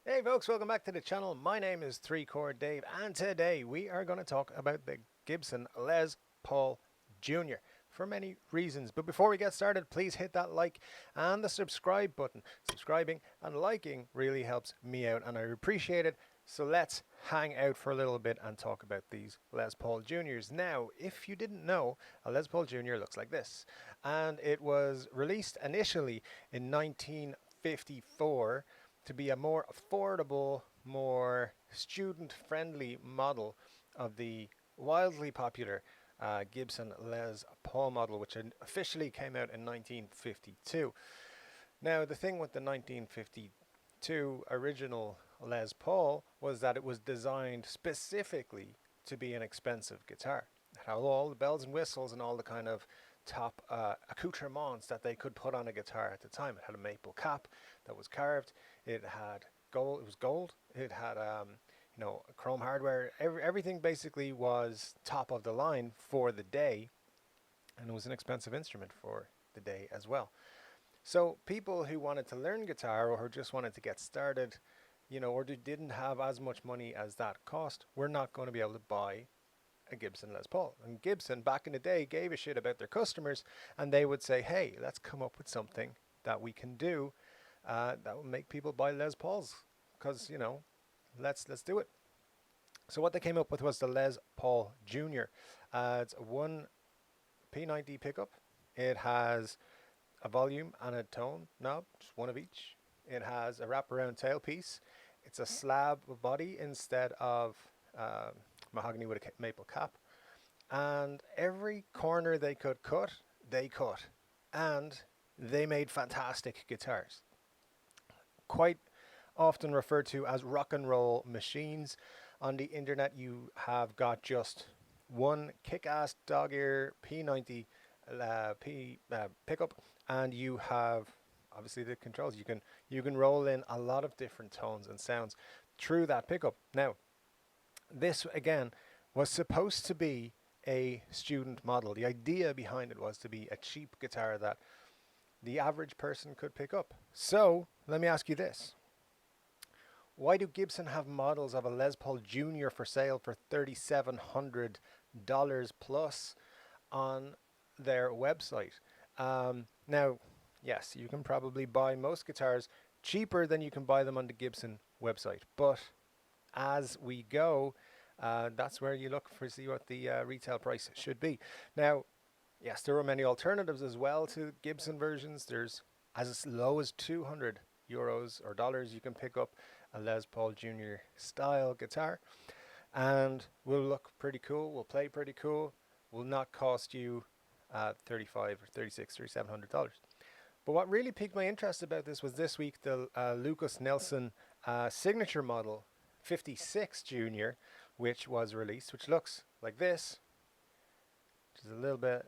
Hey folks, welcome back to the channel. My name is 3 Chord Dave, and today we are going to talk about the Gibson Les Paul Junior for many reasons. But before we get started, please hit that like and the subscribe button. Subscribing and liking really helps me out and I appreciate it. So let's hang out for a little bit and talk about these Les Paul Juniors. Now, if you didn't know, a Les Paul Junior looks like this. And it was released initially in 1954 to be a more affordable, more student friendly model of the wildly popular Gibson Les Paul model, which officially came out in 1952. Now, the thing with the 1952 original Les Paul was that it was designed specifically to be an expensive guitar. It had all the bells and whistles and all the kind of top accoutrements that they could put on a guitar at the time. It had a maple cap that was carved. It had gold. It was gold. It had chrome hardware. Everything basically was top of the line for the day, and it was an expensive instrument for the day as well. So people who wanted to learn guitar or who just wanted to get started, or didn't have as much money as that cost, were not going to be able to buy a Gibson Les Paul. And Gibson back in the day gave a shit about their customers, and they would say, "Hey, let's come up with something that we can do that will make people buy Les Pauls, because let's do it." So what they came up with was the Les Paul Junior. It's a one P90 pickup. It has a volume and a tone knob, just one of each. It has a wraparound tailpiece. It's a slab body instead of uh, mahogany with a maple cap. And every corner they could cut, they cut. And they made fantastic guitars. Quite often referred to as rock and roll machines. On the internet, you have got just one kick-ass dog ear P90 pickup, and you have obviously the controls. You can roll in a lot of different tones and sounds through that pickup. Now, this again was supposed to be a student model. The idea behind it was to be a cheap guitar that the average person could pick up. So let me ask you this: why do Gibson have models of a Les Paul Junior for sale for $3,700 plus on their website? Now, yes, you can probably buy most guitars cheaper than you can buy them on the Gibson website, but as we go, that's where you look for see what the retail price should be. Now, yes, there are many alternatives as well to Gibson versions. There's as low as 200 euros or dollars you can pick up a Les Paul Junior style guitar, and will look pretty cool, will play pretty cool, will not cost you 35 or 36 or $700. But what really piqued my interest about this was this week the Lucas Nelson signature model 56 Junior, which was released, which looks like this, which is a little bit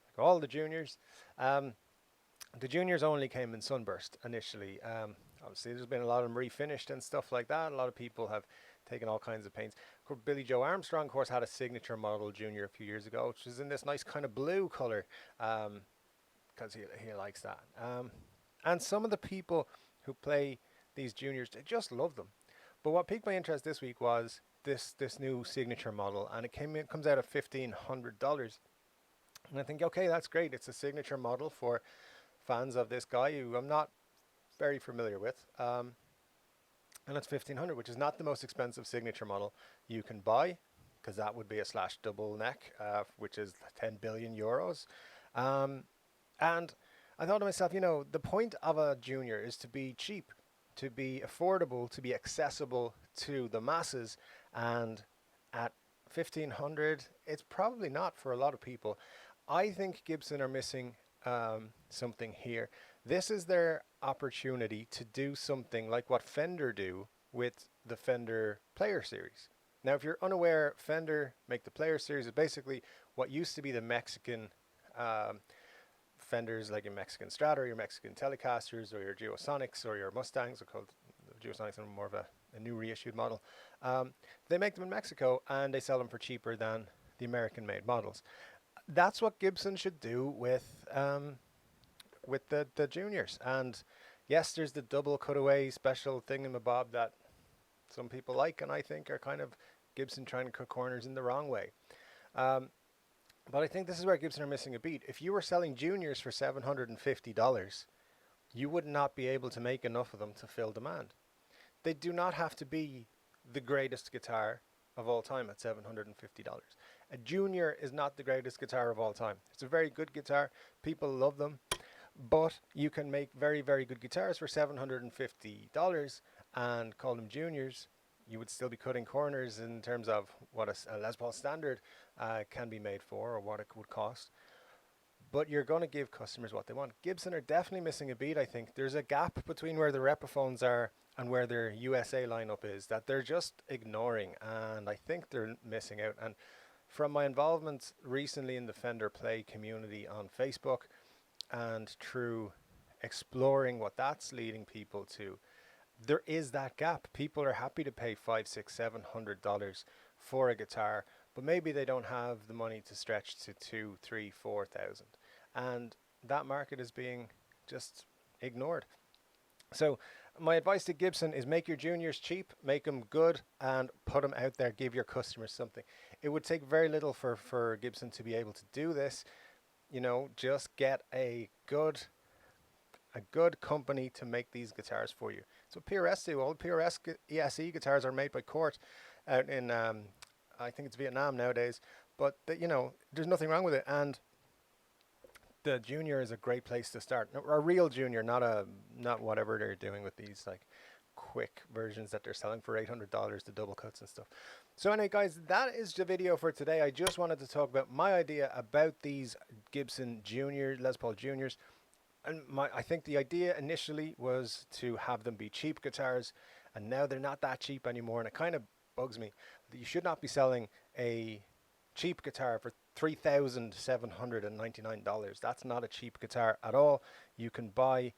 like all the juniors. The juniors only came in sunburst initially. Obviously, there's been a lot of them refinished and stuff like that. A lot of people have taken all kinds of pains. Billy Joe Armstrong, of course, had a signature model junior a few years ago, which was in this nice kind of blue color, because he likes that. And some of the people who play these juniors, they just love them. But what piqued my interest this week was this new signature model, and it comes out at $1,500. And I think, okay, that's great. It's a signature model for fans of this guy who I'm not very familiar with. And it's 1500, which is not the most expensive signature model you can buy, because that would be a slash double neck, which is 10 billion euros. And I thought to myself, the point of a junior is to be cheap, to be affordable, to be accessible to the masses. And at 1500, it's probably not for a lot of people. I think Gibson are missing something here. This is their opportunity to do something like what Fender do with the Fender Player Series. Now, if you're unaware, Fender make the Player Series is basically what used to be the Mexican Fenders, like your Mexican Strata, or your Mexican Telecasters, or your Geosonics, or your Mustangs. Are called Geosonics, are more of a new reissued model. They make them in Mexico, and they sell them for cheaper than the American-made models. That's what Gibson should do with the juniors. And Yes, there's the double cutaway special thingamabob that some people like, and I think are kind of Gibson trying to cut corners in the wrong way. Um, but I think this is where Gibson are missing a beat. If you were selling juniors for $750, you would not be able to make enough of them to fill demand. They do not have to be the greatest guitar of all time at $750. A junior is not the greatest guitar of all time. It's a very good guitar. People love them. But you can make very, very good guitars for $750 and call them juniors. You would still be cutting corners in terms of what a Les Paul standard can be made for, or what it would cost. But you're going to give customers what they want. Gibson are definitely missing a beat, I think. There's a gap between where the Repophones are and where their USA lineup is that they're just ignoring, and I think they're missing out. And from my involvement recently in the Fender Play community on Facebook, and through exploring what that's leading people to, there is that gap. People are happy to pay $500, $600, $700 for a guitar, but maybe they don't have the money to stretch to 2, 3, 4,000, and that market is being just ignored. So my advice to Gibson is make your juniors cheap, make them good, and put them out there. Give your customers something. It would take very little for Gibson to be able to do this. You know, just get a good company to make these guitars for you. So PRS do. All PRS ESE guitars are made by Cort out in I think it's Vietnam nowadays. But you know, there's nothing wrong with it, and the junior is a great place to start. A real junior, not whatever they're doing with these like quick versions that they're selling for $800, the double cuts and stuff. So anyway, guys, that is the video for today. I just wanted to talk about my idea about these Gibson Junior, Les Paul Juniors. And I think the idea initially was to have them be cheap guitars, and now they're not that cheap anymore, and it kind of bugs me that you should not be selling a cheap guitar for $3,799. That's not a cheap guitar at all. You can buy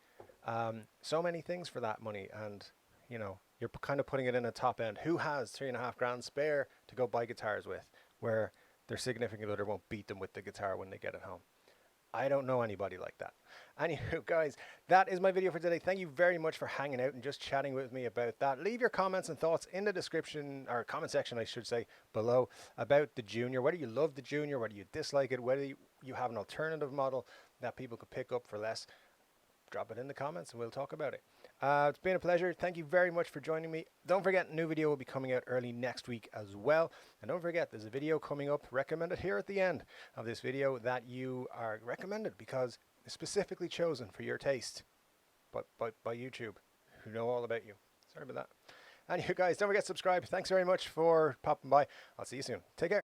so many things for that money, and you know, you're kind of putting it in a top end. Who has $3,500 spare to go buy guitars with, where their significant other won't beat them with the guitar when they get it home? I don't know anybody like that. Anywho, guys, that is my video for today. Thank you very much for hanging out and just chatting with me about that. Leave your comments and thoughts in the description, or comment section, I should say, below about the Junior. Whether you love the Junior, whether you dislike it, whether you have an alternative model that people could pick up for less, drop it in the comments and we'll talk about it. It's been a pleasure. Thank you very much for joining me. Don't forget, a new video will be coming out early next week as well. And don't forget, there's a video coming up recommended here at the end of this video that you are recommended because it's specifically chosen for your taste, but by YouTube, who know all about you. Sorry about that. And you guys, don't forget to subscribe. Thanks very much for popping by. I'll see you soon. Take care.